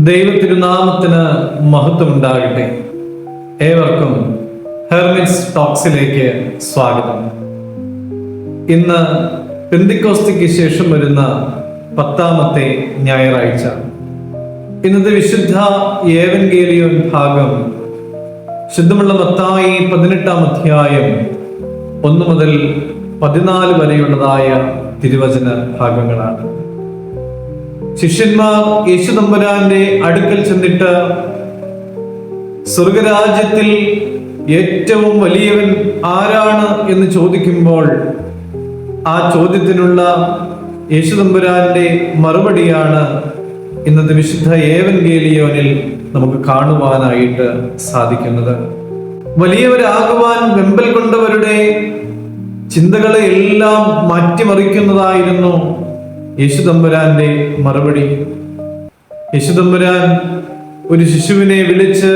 ദൈവത്തിരുനാമത്തിന് മഹത്വം ഉണ്ടാകട്ടെ. ഏവർക്കും ഹെർമിറ്റ്സ് ടോക്സിലേക്ക് സ്വാഗതം. ഇന്ന് പെന്തിക്കോസ്തിക്ക് ശേഷം വരുന്ന 10ാമത്തെ ഞായറാഴ്ച. ഇന്നത്തെ വിശുദ്ധ ഏവൻഗേലിയോൻ ഭാഗം ശുദ്ധമുള്ള മത്തായി 18-ാം അധ്യായം 1 മുതൽ 14 വരെയുള്ളതായ തിരുവചന ഭാഗങ്ങളാണ്. ശിഷ്യന്മാർ യേശു തമ്പുരാന്റെ അടുക്കൽ ചെന്നിട്ട് സ്വർഗരാജ്യത്തിൽ ഏറ്റവും വലിയവൻ ആരാണ് എന്ന് ചോദിക്കുമ്പോൾ ആ ചോദ്യത്തിനുള്ള യേശു തമ്പുരാന്റെ മറുപടിയാണ് ഇന്നത്തെ വിശുദ്ധ ഏവൻഗേലിയോനിൽ നമുക്ക് കാണുവാനായിട്ട് സാധിക്കുന്നത്. വലിയവരാകുവാൻ വെമ്പൽ കൊണ്ടവരുടെ ചിന്തകളെ എല്ലാം മാറ്റിമറിക്കുന്നതായിരുന്നു യേശു തമ്പുരാന്റെ മറുപടി. യേശു തമ്പുരാൻ ഒരു ശിശുവിനെ വിളിച്ച്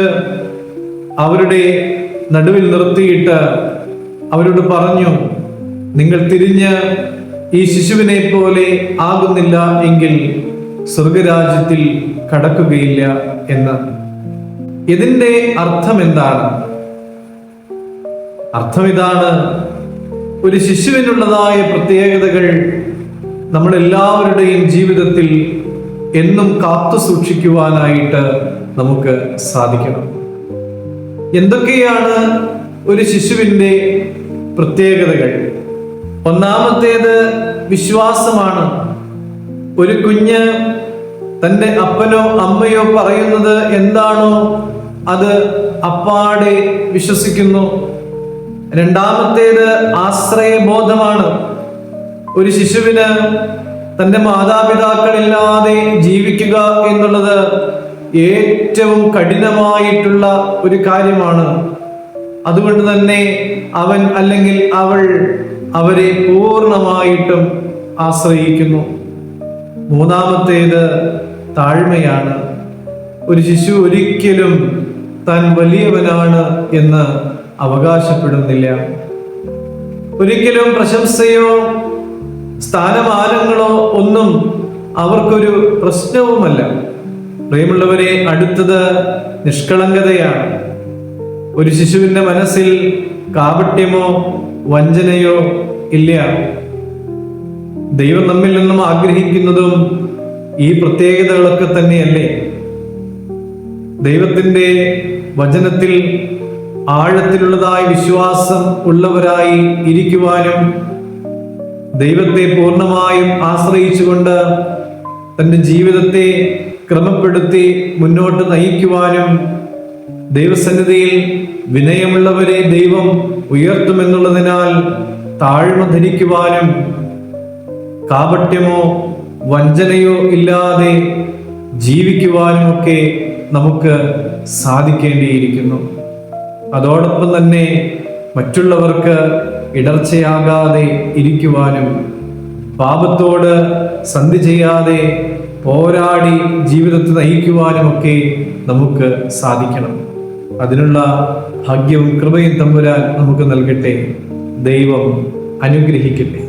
അവരുടെ നടുവിൽ നിർത്തിയിട്ട് അവരോട് പറഞ്ഞു, നിങ്ങൾ തിരിഞ്ഞ് ഈ ശിശുവിനെ പോലെ ആകുന്നില്ല എങ്കിൽ സ്വർഗരാജ്യത്തിൽ കടക്കുകയില്ല എന്ന്. ഇതിന്റെ അർത്ഥം എന്താണ്? അർത്ഥം ഇതാണ്: ഒരു ശിശുവിനുള്ളതായ പ്രത്യേകതകൾ നമ്മളെല്ലാവരുടെയും ജീവിതത്തിൽ എന്നും കാത്തു സൂക്ഷിക്കുവാനായിട്ട് നമുക്ക് സാധിക്കണം. എന്തൊക്കെയാണ് ഒരു ശിശുവിൻ്റെ പ്രത്യേകതകൾ? ഒന്നാമത്തേത് വിശ്വാസമാണ്. ഒരു കുഞ്ഞ് തൻ്റെ അപ്പനോ അമ്മയോ പറയുന്നത് എന്താണോ അത് അപ്പാടെ വിശ്വസിക്കുന്നു. രണ്ടാമത്തേത് ആശ്രയബോധമാണ്. ഒരു ശിശുവിന് തൻ്റെ മാതാപിതാക്കളില്ലാതെ ജീവിക്കുക എന്നുള്ളത് ഏറ്റവും കഠിനമായിട്ടുള്ള ഒരു കാര്യമാണ്. അതുകൊണ്ട് തന്നെ അവൻ അല്ലെങ്കിൽ അവൾ അവരെ പൂർണ്ണമായിട്ടും ആശ്രയിക്കുന്നു. മൂന്നാമത്തേത് താഴ്മയാണ്. ഒരു ശിശു ഒരിക്കലും താൻ വലിയവനാണ് എന്ന് അവകാശപ്പെടുന്നില്ല. ഒരിക്കലും പ്രശംസയോ സ്ഥാനമാനങ്ങളോ ഒന്നും അവർക്കൊരു പ്രശ്നവുമല്ല. പ്രിയമുള്ളവരെ, അടുത്തത് നിഷ്കളങ്കതയാണ്. ഒരു ശിശുവിന്റെ മനസ്സിൽ കാപട്യമോ വഞ്ചനയോ ഇല്ല. ദൈവം നമ്മിൽ നിന്നും ആഗ്രഹിക്കുന്നതും ഈ പ്രത്യേകതകളൊക്കെ തന്നെയല്ലേ? ദൈവത്തിന്റെ വചനത്തിൽ ആഴത്തിലുള്ളതായ വിശ്വാസം ഉള്ളവരായി ഇരിക്കുവാനും ദൈവത്തെ പൂർണ്ണമായും ആശ്രയിച്ചുകൊണ്ട് തൻ്റെ ജീവിതത്തെ ക്രമപ്പെടുത്തി മുന്നോട്ട് നയിക്കുവാനും ദൈവസന്നിധിയിൽ വിനയമുള്ളവരെ ദൈവം ഉയർത്തുമെന്നുള്ളതിനാൽ താഴ്മ ധരിക്കുവാനും കാപട്യമോ വഞ്ചനയോ ഇല്ലാതെ ജീവിക്കുവാനുമൊക്കെ നമുക്ക് സാധിക്കേണ്ടിയിരിക്കുന്നു. അതോടൊപ്പം തന്നെ മറ്റുള്ളവർക്ക് ഇടർച്ചയാകാതെ ഇരിക്കുവാനും പാപത്തോട് സന്ധി ചെയ്യാതെ പോരാടി ജീവിതത്തെ നയിക്കുവാനുമൊക്കെ നമുക്ക് സാധിക്കണം. അതിനുള്ള ഭാഗ്യവും കൃപയും തമ്പുരാൻ നമുക്ക് നൽകട്ടെ. ദൈവം അനുഗ്രഹിക്കട്ടെ.